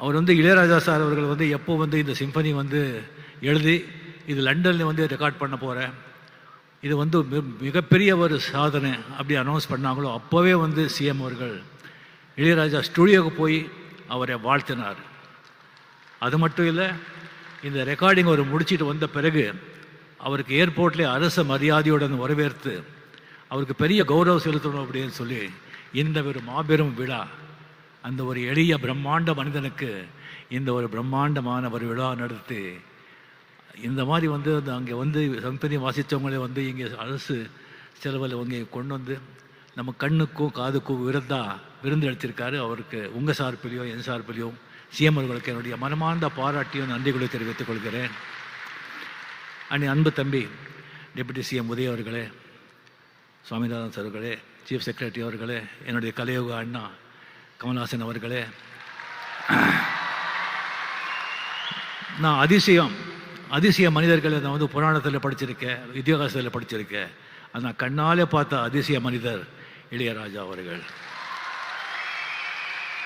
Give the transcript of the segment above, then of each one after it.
அவர் வந்து இளையராஜா சார் அவர்கள் வந்து எப்போ வந்து இந்த சிம்பனி வந்து எழுதி இது லண்டனில் வந்து ரெக்கார்ட் பண்ண போகிறேன், இது வந்து மிகப்பெரிய ஒரு சாதனை அப்படி அனௌன்ஸ் பண்ணாங்களோ அப்போவே வந்து சிஎம் அவர்கள் இளையராஜா ஸ்டுடியோவுக்கு போய் அவரை வாழ்த்தினார். அது மட்டும் இல்லை, இந்த ரெக்கார்டிங் அவர் முடிச்சுட்டு வந்த பிறகு அவருக்கு ஏர்போர்ட்லேயே அரச மரியாதையுடன் வரவேற்று அவருக்கு பெரிய கௌரவம் செலுத்தணும் அப்படின்னு சொல்லி இந்த ஒரு மாபெரும் விழா, அந்த ஒரு எளிய பிரம்மாண்ட மனிதனுக்கு இந்த ஒரு பிரம்மாண்டமான ஒரு விழா நடத்தி இந்த மாதிரி வந்து அங்கே வந்து சம்பதி வாசித்தவங்களே வந்து இங்கே அரசு செலவில் இங்கே கொண்டு வந்து நம்ம கண்ணுக்கும் காதுக்கும் விருந்து அளித்திருக்காரு. அவருக்கு உங்கள் சார்பிலையோ என் சார்பிலையும் சிஎம் அவர்களுக்கு என்னுடைய மனமார்ந்த பாராட்டியும் நன்றிகளை தெரிவித்துக் கொள்கிறேன். அன்பு தம்பி டெபுட்டி சிஎம் உதய அவர்களே, சுவாமிநாதன் சார் அவர்களே, சீஃப் செக்ரட்டரி அவர்களே, என்னுடைய கலையோக அண்ணா கமல்ஹாசன் அவர்களே, நான் அதிசய மனிதர்களை நான் வந்து புராணத்தில் படிச்சிருக்கேன், இதிகாசத்தில் படிச்சிருக்கேன். அது நான் கண்ணாலே பார்த்த அதிசய மனிதர் இளையராஜா அவர்கள்.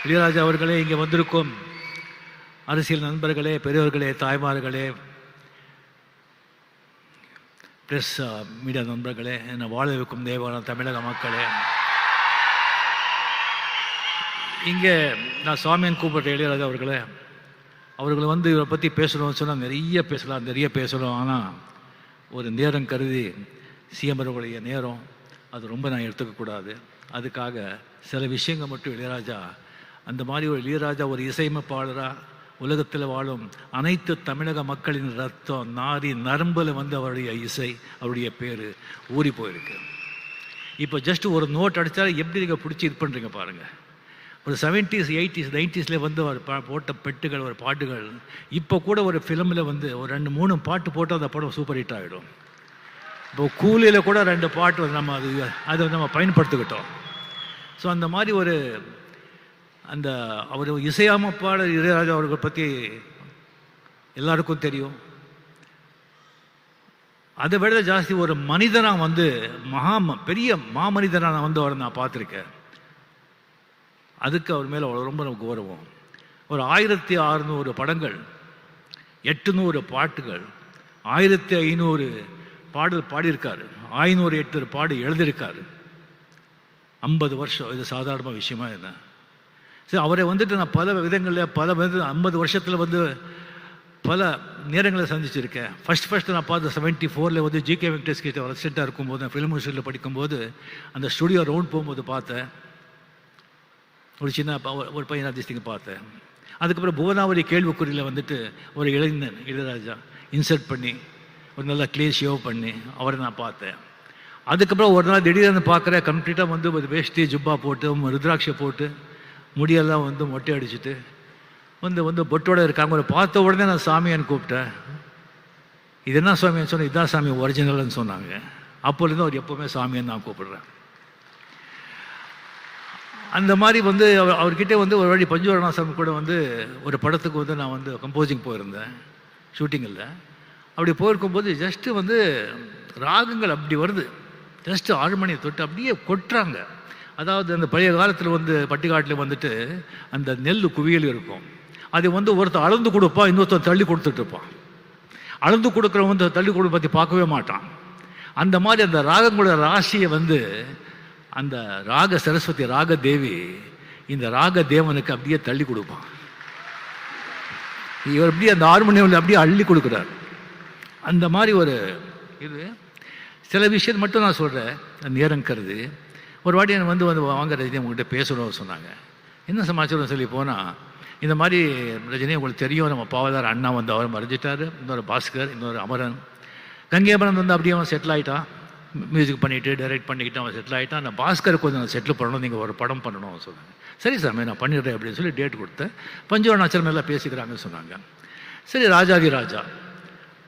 இளையராஜா அவர்களே, இங்கே வந்திருக்கும் அரசியல் நண்பர்களே, பெரியவர்களே, தாய்மார்களே, ப்ரெஸ் மீடியா நண்பர்களே, என்னை வாழ வைக்கும் தேவான தமிழக மக்களே, இங்கே நான் சுவாமியன் கூப்பிட்ட இளையராஜா அவர்களை வந்து இவரை பற்றி பேசணும்னு சொன்னால் நிறைய பேசலாம். ஆனால் ஒரு நேரம் கருதி சிஎம் அவர்களுடைய நேரம் அது ரொம்ப நான் எடுத்துக்கக்கூடாது. அதுக்காக சில விஷயங்கள் மட்டும் இளையராஜா, அந்த மாதிரி ஒரு இளையராஜா ஒரு இசையமைப்பாளராக உலகத்தில் வாழும் அனைத்து தமிழக மக்களின் ரத்தம் நாரி நரம்பில் வந்து அவருடைய இசை, அவருடைய பேர் ஊறி போயிருக்கு. இப்போ ஜஸ்ட் ஒரு நோட் அடித்தாலும் எப்படி நீங்கள் பிடிச்சி இது பண்ணுறீங்க பாருங்கள். ஒரு 70s 80s 90s வந்து ஒரு போட்ட பெட்டுகள், ஒரு பாட்டுகள் இப்போ கூட ஒரு ஃபிலிமில் வந்து ஒரு 2-3 பாட்டு போட்டால் அந்த படம் சூப்பர் ஹிட் ஆகிடும். இப்போ கூலியில் கூட 2 பாட்டு நம்ம அதை நம்ம பயன்படுத்திக்கிட்டோம். ஸோ அந்த மாதிரி ஒரு அந்த அவர் இசையமைப்பாளர் இளையராஜா அவர்கள் பற்றி எல்லாருக்கும் தெரியும். அதை விட ஜாஸ்தி ஒரு மனிதனாக வந்து பெரிய மாமனிதனாக நான் வந்து அவரை நான் பார்த்துருக்கேன். அதுக்கு அவர் மேலே ரொம்ப நமக்கு கௌரவம். ஒரு 1600 படங்கள், 800 பாட்டுகள், 1500 பாடல் பாடியிருக்காரு, 508 பாடு எழுதியிருக்காரு. 50 வருஷம், இது சாதாரண விஷயமா என்ன? சரி, அவரை வந்துட்டு நான் பல விதங்களில் 50 வருஷத்தில் வந்து பல நேரங்களை சந்திச்சிருக்கேன். ஃபஸ்ட்டு நான் பார்த்த 74 வந்து ஜிகே வெங்கடேஷ் கிட்ட ரெசிடெண்ட்டாக இருக்கும்போது, நான் ஃபிலிம் யூனிவர்சிட்டியில் படிக்கும்போது அந்த ஸ்டுடியோ ரவுண்ட் போகும்போது பார்த்தேன். ஒரு சின்ன ஒரு பையன் அதிர்ஷ்டிங்க பார்த்தேன். அதுக்கப்புறம் புவனாவரி கேள்விக்குறியில் வந்துட்டு ஒரு இளைஞன் இளையராஜா இன்சர்ட் பண்ணி ஒரு நல்ல க்ளீன் ஷேவ் பண்ணி அவரை நான் பார்த்தேன். அதுக்கப்புறம் ஒரு நாள் திடீர்னு பார்க்குறேன், கம்ப்ளீட்டாக வந்து ஒரு வேஷ்டி ஜுப்பா போட்டு ருத்ராட்சை போட்டு முடியெல்லாம் வந்து மொட்டை அடிச்சுட்டு வந்து பொட்டோடு இருக்காங்க. ஒரு பார்த்த உடனே நான் சாமியான்னு கூப்பிட்டேன். இது என்ன சாமியான்னு சொன்னேன். இதுதான் சாமி ஒரிஜினல்னு சொன்னாங்க. அப்போலேருந்து அவர் எப்போவுமே சாமியான்னு நான் கூப்பிடுறேன். அந்த மாதிரி வந்து அவர்கிட்ட வந்து ஒரு வாட்டி பஞ்சுவரணாசம் கூட வந்து ஒரு படத்துக்கு வந்து நான் வந்து கம்போசிங் போயிருந்தேன், ஷூட்டிங்கில். அப்படி போயிருக்கும்போது ஜஸ்ட்டு வந்து ராகங்கள் அப்படி வருது, ஜஸ்ட்டு ஆழ்மணியை தொட்டு அப்படியே கொட்டுறாங்க. அதாவது அந்த பழைய காலத்தில் வந்து பட்டிக்காட்டில் வந்துட்டு அந்த நெல் குவியல் இருக்கும், அதை வந்து ஒருத்தர் அளந்து கொடுப்பான், இன்னொருத்தர் தள்ளி கொடுத்துட்ருப்பான். அளந்து கொடுக்குறவன் வந்து தள்ளி கொடுக்க பற்றி பார்க்கவே மாட்டான். அந்த மாதிரி அந்த ராகங்களோட ராசியை வந்து அந்த ராக சரஸ்வதி ராக தேவி இந்த ராக தேவனுக்கு அப்படியே தள்ளி கொடுப்பான். இவர் அப்படியே அந்த ஹார்மோனியமில் அப்படியே அள்ளி கொடுக்குறார். அந்த மாதிரி ஒரு இது சில விஷயம் மட்டும் நான் சொல்கிறேன். நேரம் கருது ஒரு வாட்டி எனக்கு வந்து வாங்க ரஜினி உங்கள்கிட்ட பேசணும்னு சொன்னாங்க. என்ன சமாச்சாரம் சொல்லி போனால், இந்த மாதிரி ரஜினி உங்களுக்கு தெரியும், நம்ம பாவதார் அண்ணா வந்து அவர் மறைஞ்சிட்டார், இன்னொரு பாஸ்கர், இன்னொரு அமரன், கங்கேபரன் வந்து அப்படியே அவன் செட்டில் ஆகிட்டான், மியூசிக் பண்ணிவிட்டு டைரக்ட் பண்ணிக்கிட்டு அவன் செட்டில் ஆகிட்டான். அந்த பாஸ்கர் கொஞ்சம் செட்டில் பண்ணணும், நீங்கள் ஒரு படம் பண்ணணும் சொன்னாங்க. சரி சாமி நான் பண்ணிடுறேன் அப்படின்னு சொல்லி டேட் கொடுத்தேன். பஞ்சவர்ணாச்சலம் எல்லாம் பேசிக்கிறாங்கன்னு சொன்னாங்க. சரி, ராஜாதி ராஜா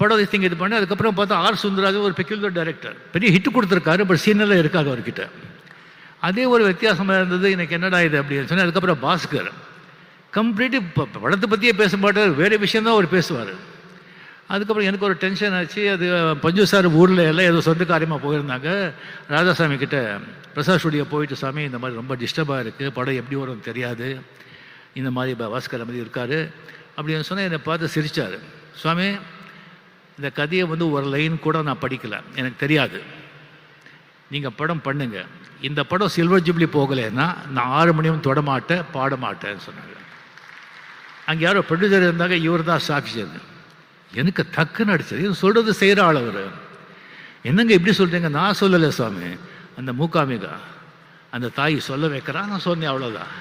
படம் இது பண்ணி அதுக்கப்புறம் பார்த்தா ஆர் சுந்தரராஜன் ஒரு பெக்யூலர் டைரக்டர், பெரிய ஹிட் கொடுத்துருக்காரு, பட் சீனெல்லாம் இருக்காது அவர்கிட்ட. அதே ஒரு வித்தியாசமாக இருந்தது. எனக்கு என்னடா இது அப்படின்னு சொன்னேன். அதுக்கப்புறம் பாஸ்கர் கம்ப்ளீட்டு படத்தை பற்றியே பேச மாட்டார், வேறு விஷயந்தான் அவர் பேசுவார். அதுக்கப்புறம் எனக்கு ஒரு டென்ஷன் ஆச்சு. அது பஞ்சு சார் ஊரில் எல்லாம் ஏதோ சொந்த காரியமாக போயிருந்தாங்க. ராஜாசாமி கிட்ட பிரசாத் ஸ்டுடியோ போயிட்டு, சாமி இந்த மாதிரி ரொம்ப டிஸ்டர்பாக இருக்குது, படம் எப்படி வரும்னு தெரியாது, இந்த மாதிரி பாஸ்கர் மாதிரி இருக்கார் அப்படின்னு சொன்னால் என்னை பார்த்து சிரித்தார். சுவாமி, இந்த கதையை வந்து ஒரு லைன் கூட நான் படிக்கலை, எனக்கு தெரியாது, நீங்கள் படம் பண்ணுங்க. இந்த படம் சில்வர் ஜூப்ளி போகலைன்னா நான் 6 மணியும் தொடமாட்டேன், பாட மாட்டேன்னு சொன்னாங்க. அங்கே யாரோ ப்ரொடியூசர் இருந்தாங்க, இவர் தான் சாட்சி. எனக்கு டக்குன்னு அடிச்சது. இது சொல்கிறது செய்கிற ஆள் அவர். என்னங்க இப்படி சொல்கிறீங்க? நான் சொல்லலை சுவாமி, அந்த மூகாம்பிகா அந்த தாய் சொல்ல வைக்கிறா, நான் சொன்னேன், அவ்வளோதான்,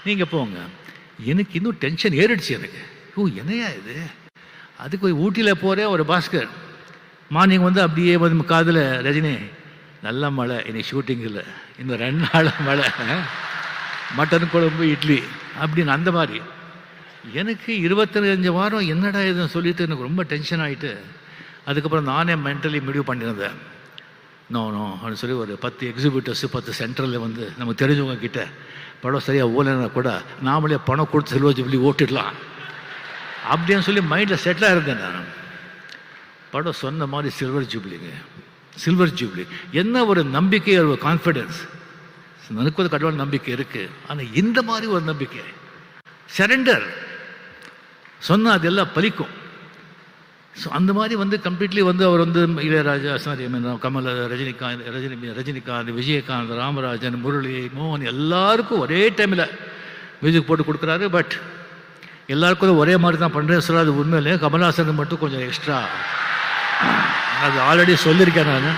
நீங்கள் போங்க. எனக்கு இன்னும் டென்ஷன் ஏறிடுச்சு எனக்கு. ஓ என்னையா இது? அதுக்கு போய் ஊட்டியில் போகிறேன், ஒரு பாஸ்கர் மார்னிங் வந்து அப்படியே வந்து காதில், ரஜினி நல்ல மழை, இன்னைக்கு ஷூட்டிங் இல்லை, இன்னும் 2 நாள் மழை, மட்டன் குழம்பு இட்லி அப்படின்னு. அந்த மாதிரி எனக்கு 25 வாரம் என்னடா இதுன்னு சொல்லிட்டு எனக்கு ரொம்ப டென்ஷன் ஆகிட்டு, அதுக்கப்புறம் நானே மென்டலி முடிவு பண்ணியிருந்தேன். நோ அப்படின்னு சொல்லி ஒரு 10 எக்ஸிபியூட்டர்ஸு 10 சென்டரில் வந்து நமக்கு தெரிஞ்சவங்க கிட்ட படம் சரியாக ஓலைன்னா கூட நாமளே பணம் கொடுத்து சில்வர் ஜூப்ளி ஓட்டிடலாம் அப்படின்னு சொல்லி மைண்டில் செட்டிலாக இருந்தேன் நான். படம் சொன்ன மாதிரி சில்வர் ஜூப்ளிங்க, சில்வர் ஜூப்ளி. என்ன ஒரு நம்பிக்கை, ஒரு கான்ஃபிடென்ஸ். எனக்கு ஒரு கடவுள் நம்பிக்கை இருக்குது, ஆனால் இந்த மாதிரி ஒரு நம்பிக்கை, சரண்டர் சொன்னால் அது எல்லாம் பலிக்கும். ஸோ அந்த மாதிரி வந்து கம்ப்ளீட்லி வந்து அவர் வந்து இளையராஜா, சாரி கமல், ரஜினிகாந்த், விஜயகாந்த், ராமராஜன், முரளி, மோகன் எல்லாருக்கும் ஒரே டைமில் மியூசிக் போட்டு கொடுக்குறாரு. பட் எல்லாருக்கும் ஒரே மாதிரி தான் பண்ணுறேன் சொல்ல, அது உண்மையிலே கமல்ஹாசனுக்கு மட்டும் கொஞ்சம் எக்ஸ்ட்ரா. அது ஆல்ரெடி சொல்லியிருக்கேன் நான்,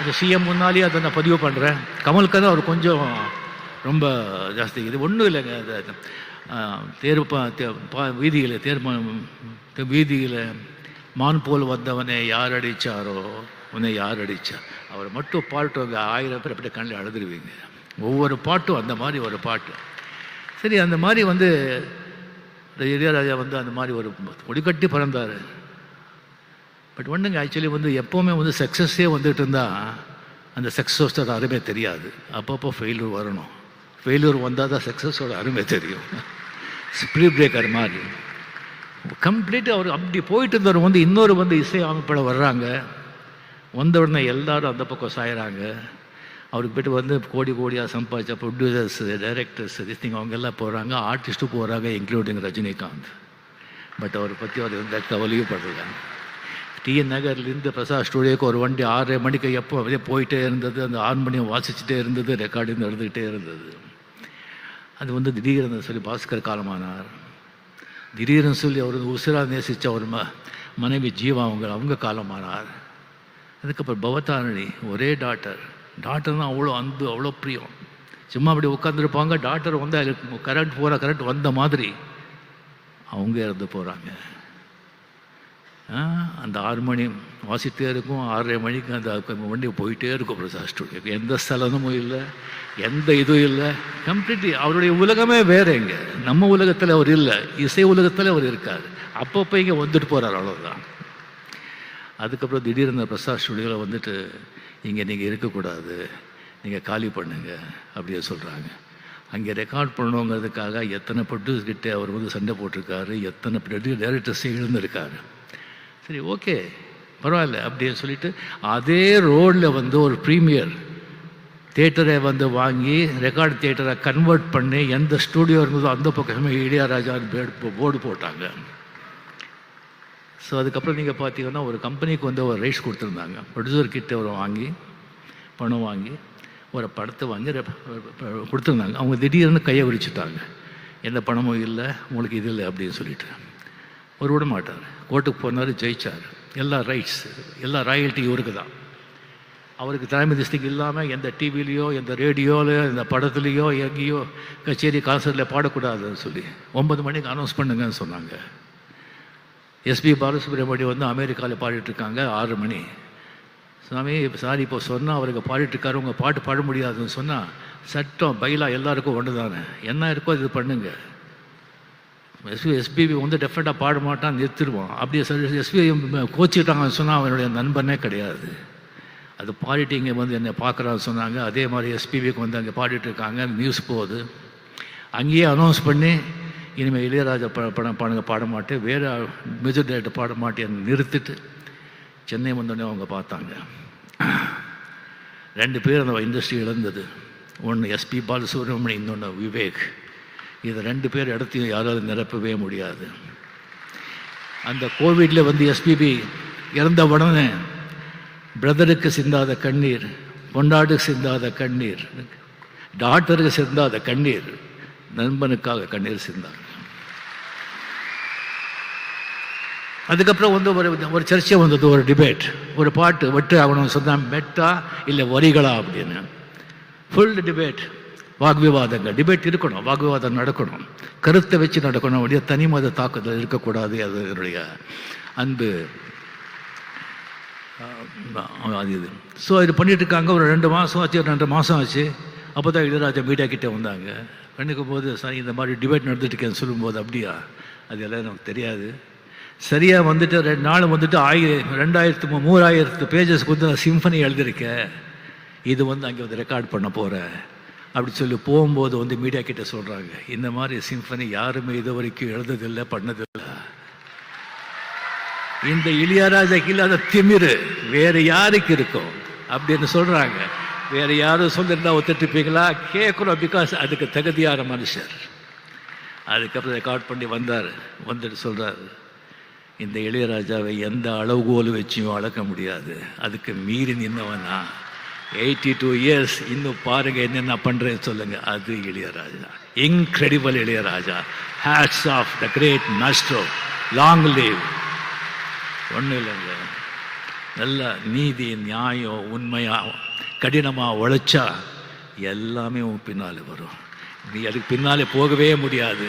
அது சிஎம் முன்னாலேயே அதை நான் பதிவு பண்ணுறேன். கமலுக்கு தான் அவர் கொஞ்சம் ரொம்ப ஜாஸ்தி. இது ஒன்றும் இல்லைங்க, வீதியில் மான் போல் வந்தவனை யார் அடித்தாரோ, உன்னை யார் அடித்தா, அவர் மட்டும் பாட்டு 1000 பேர் அப்படியே கண்ணில் அழுதுருவீங்க. ஒவ்வொரு பாட்டும் அந்த மாதிரி ஒரு பாட்டு. சரி, அந்த மாதிரி வந்து இளையராஜா வந்து அந்த மாதிரி ஒரு கொடிக்கட்டி பறந்தார். பட் ஒன்றுங்க, ஆக்சுவலி வந்து எப்போவுமே வந்து சக்ஸஸே வந்துட்டு இருந்தால் அந்த சக்ஸஸோட அருமை தெரியாது. அப்பப்போ ஃபெயிலியர் வரணும். ஃபெயிலியர் வந்தால் தான் சக்ஸஸோட அருமை தெரியும். ஸ்பீட் பிரேக்கர் மாதிரி கம்ப்ளீட்டாக அவர் அப்படி போயிட்டு இருந்தவர் வந்து இன்னொரு வந்து இசை அமைப்பட வர்றாங்க. வந்த உடனே எல்லாரும் அந்த பக்கம் சாயிறாங்க. அவருக்கு போய்ட்டு வந்து கோடியாக சம்பாதிச்ச ப்ரொடியூசர்ஸ், டைரக்டர்ஸ், திஸ்திங் அவங்க எல்லாம் போகிறாங்க, ஆர்டிஸ்ட்டும் போகிறாங்க, இன்க்ளூடிங் ரஜினிகாந்த். பட் அவரை பற்றி அவர் எந்த கவலையும் படுறாங்க. டிஎன் நகர்லேருந்து பிரசாத் ஸ்டூடியோக்கு ஒரு வண்டி 6:30 மணிக்கு எப்போ அப்படியே போயிட்டே இருந்தது. அந்த 6 மணியும் வாசிச்சுட்டே இருந்தது, ரெக்கார்டிங் நடந்துக்கிட்டே இருந்தது. அது வந்து திடீர்னு சொல்லி பாஸ்கர் காலமானார். திடீர்னு சொல்லி அவர் உசிரா நேசித்த ஒரு மனைவி ஜீவா அவங்க காலமானார். அதுக்கப்புறம் பவதாரணி, ஒரே டாக்டர்னா அவ்வளோ அன்பு, அவ்வளோ பிரியம். சும்மா அப்படி உட்காந்துருப்பாங்க, டாக்டர் வந்து அதுக்கு கரண்ட் வந்த மாதிரி அவங்க இறந்து போகிறாங்க. அந்த 6 மணி வாசிட்டே இருக்கும், 6:30 மணிக்கு அந்த வண்டி போயிட்டே இருக்கும் பிரசாத் ஸ்டூடியோக்கு. எந்த ஸ்தலமும் இல்லை, எந்த இதுவும் இல்லை. கம்ப்ளீட்லி அவருடைய உலகமே வேறு. இங்கே நம்ம உலகத்தில் அவர் இல்லை, இசை உலகத்தில் அவர் இருக்கார். அப்பப்போ இங்கே வந்துட்டு போகிறார், அவ்வளோதான். அதுக்கப்புறம் திடீர்னு பிரசாத் ஸ்டூடியோவில் வந்துட்டு, இங்கே நீங்கள் இருக்கக்கூடாது, நீங்கள் காலி பண்ணுங்க அப்படியே சொல்கிறாங்க. அங்கே ரெக்கார்ட் பண்ணணுங்கிறதுக்காக எத்தனை ப்ரொடியூசர்கிட்ட அவர் வந்து சண்டை போட்டிருக்காரு, எத்தனை டைரக்டர்ஸ் எழுந்திருக்காரு. சரி, ஓகே, பரவாயில்ல அப்படின்னு சொல்லிட்டு அதே ரோடில் வந்து ஒரு ப்ரீமியர் தியேட்டரை வந்து வாங்கி ரெக்கார்டு தியேட்டரை கன்வெர்ட் பண்ணி எந்த ஸ்டூடியோ இருந்ததோ அந்த பக்கமே இளையராஜா போர்டு போட்டாங்க. ஸோ அதுக்கப்புறம் நீங்கள் பார்த்தீங்கன்னா ஒரு கம்பெனிக்கு வந்து ஒரு ரைட்ஸ் கொடுத்துருந்தாங்க. ப்ரொடியூசர்கிட்ட ஒரு பணம் வாங்கி ஒரு படத்தை வாங்கி கொடுத்துருந்தாங்க. அவங்க திடீர்னு கையை விரிச்சுட்டாங்க. எந்த பணமும் இல்லை, உங்களுக்கு இது இல்லை அப்படின்னு சொல்லிட்டு. அவர் விட மாட்டார். கோர்ட்டுக்கு போனார், ஜெயிச்சார். எல்லா ரைட்ஸ், எல்லா ராயல்ட்டி இவருக்கு தான். அவருக்கு தலைமை திஸ்திக்கு இல்லாமல் எந்த டிவிலையோ, எந்த ரேடியோலையோ, எந்த படத்துலேயோ, எங்கேயோ கச்சேரி கான்சர்ட்டில் பாடக்கூடாதுன்னு சொல்லி 9 மணிக்கு அனௌன்ஸ் பண்ணுங்கன்னு சொன்னாங்க. எஸ்பி பாலசுப்ரமணியம் வந்து அமெரிக்காவில் பாடிட்டுருக்காங்க 6 மணி. சாமி சாரி, இப்போ சொன்னால் அவருக்கு பாடிட்டுருக்காரு, உங்கள் பாட்டு பாட முடியாதுன்னு சொன்னால் சட்டம் பைலா எல்லாருக்கும் ஒன்று தானே, என்ன இருக்கோ இது பண்ணுங்க. எஸ்பிபி வந்து டெஃபினட்டாக பாட மாட்டான், நிறுத்திடுவான். அப்படியே எஸ்பிபி கோச்சிக்கிட்டாங்கன்னு சொன்னால் அவனுடைய நண்பனே கிடையாது. அது பாடிட்டு இங்கே வந்து என்னை பார்க்குறான்னு சொன்னாங்க. அதே மாதிரி எஸ்பிபிக்கு வந்து அங்கே பாடிட்டுருக்காங்க, நியூஸ் போகுது. அங்கேயே அனௌன்ஸ் பண்ணி இனிமேல் இளையராஜா பாட மாட்டேன், வேறு மியூசிக் டைரக்டர் பாட மாட்டேன்னு நிறுத்திட்டு சென்னை வந்தோடனே அவங்க பார்த்தாங்க. 2 பேர் அந்த இண்டஸ்ட்ரி இழந்தது. ஒன்று எஸ்பி பாலசுப்ரமணியம், இன்னொன்று விவேக். இது 2 பேர் இடத்தையும் யாராலும் நிரப்பவே முடியாது. அந்த கோவிடில் வந்து எஸ்பிபி இறந்த உடனே பிரதருக்கு சிந்தாத கண்ணீர், பொண்டாட்டுக்கு சிந்தாத கண்ணீர், டாக்டருக்கு சிந்தாத கண்ணீர், நண்பனுக்காக கண்ணீர் சிந்தாங்க. அதுக்கப்புறம் வந்து ஒரு சர்ச்சை வந்தது, ஒரு டிபேட், ஒரு பாட்டு வெட்டு ஆகணும் சொன்னால் மெட்டா இல்லை வரிகளா அப்படின்னு. Full debate, வாக்விவாதங்கள். டிபேட் இருக்கணும், வாக்விவாதம் நடக்கணும், கருத்தை வச்சு நடக்கணும், அப்படியே தனி மத தாக்குதல் இருக்கக்கூடாது. அது என்னுடைய அன்பு. அது இது. ஸோ இது பண்ணிட்டு இருக்காங்க. ஒரு 2 மாதம் ஆச்சு, 2 மாதம் ஆச்சு. அப்போ தான் இளையராஜா மீடியா கிட்டே வந்தாங்க. கண்ணுக்கும் போது சார் இந்த மாதிரி டிபேட் நடந்துட்டு இருக்கேன்னு சொல்லும்போது, அப்படியா, அது எல்லாம் நமக்கு தெரியாது. சரியாக வந்துட்டு 2 நாள் வந்துட்டு 3000 பேஜஸ்க்கு வந்து நான் சிம்பனி எழுதியிருக்கேன், இது வந்து அங்கே வந்து ரெக்கார்ட் பண்ண போகிறேன் அப்படி சொல்லி போகும்போது வந்து மீடியா கிட்ட சொல்கிறாங்க, இந்த மாதிரி சிம்பனி யாருமே இது வரைக்கும் எழுதுதில்லை, பண்ணதில்லை. இந்த இளையராஜாக்கு இல்லாத திமிரு வேறு யாருக்கு இருக்கும் அப்படின்னு சொல்கிறாங்க. வேறு யாரும் சொல்லியிருந்தா ஒத்துட்டுப்பீங்களா? கேட்குறோம், பிகாஸ் அதுக்கு தகுதியான மனுஷர். அதுக்கப்புறம் ரெக்கார்ட் பண்ணி வந்துட்டு சொல்கிறார், இந்த இளையராஜாவை எந்த அளவுகோல் வச்சியும் அளக்க முடியாது, அதுக்கு மீறி நின்னவனா 82 இயர்ஸ், இன்னும் பாருங்க என்னென்ன பண்ணுறேன்னு சொல்லுங்க. அது Ilaiyaraaja, incredible Ilaiyaraaja. Hats off the great maestro, long live. ஒன்றும் இல்லைங்க, நல்ல நீதி, நியாயம், உண்மையாக கடினமாக உழைச்சா எல்லாமே உன் பின்னால் வரும். நீ அதுக்கு பின்னாலே போகவே முடியாது.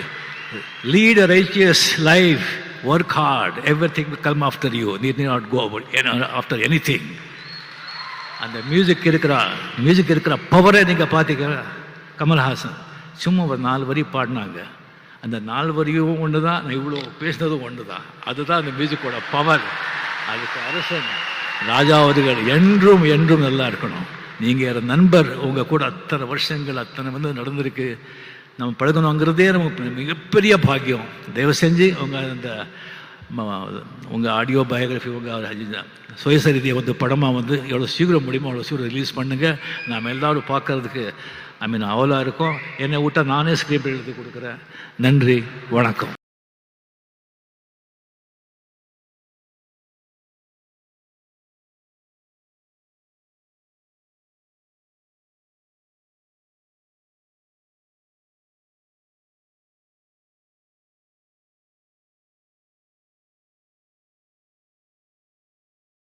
Lead a righteous life, work hard, everything will come after you. Need not go after anything. அந்த மியூசிக் இருக்கிற பவரை நீங்கள் பார்த்தீங்க. கமல்ஹாசன் சும்மா ஒரு 4 வரி பாடினாங்க. அந்த 4 வரியும் ஒன்று தான், நான் இவ்வளோ பேசினதும் ஒன்று தான். அதுதான் அந்த மியூசிக்கோட பவர். அதுக்கு அரசன் ராஜா அவர்கள் என்றும் என்றும் நல்லா இருக்கணும். நீங்கள் நண்பர், உங்கள் கூட அத்தனை வருஷங்கள் அத்தனை வந்து நடந்திருக்கு, நம்ம பழகணுங்கிறதே நமக்கு மிகப்பெரிய பாக்கியம். தயவு செஞ்சு உங்கள் ஆடியோ பயோகிராஃபி, உங்கள் சுயசரிதியை வந்து படமாக வந்து எவ்வளோ சீக்கிரம் முடியுமோ அவ்வளோ சீக்கிரம் ரிலீஸ் பண்ணுங்கள். நாம் எல்லோரும் பார்க்கறதுக்கு அவலாக இருக்கும். என்னை விட்டால் நானே ஸ்கிரிப்ட் எழுதி கொடுக்குறேன். நன்றி, வணக்கம்.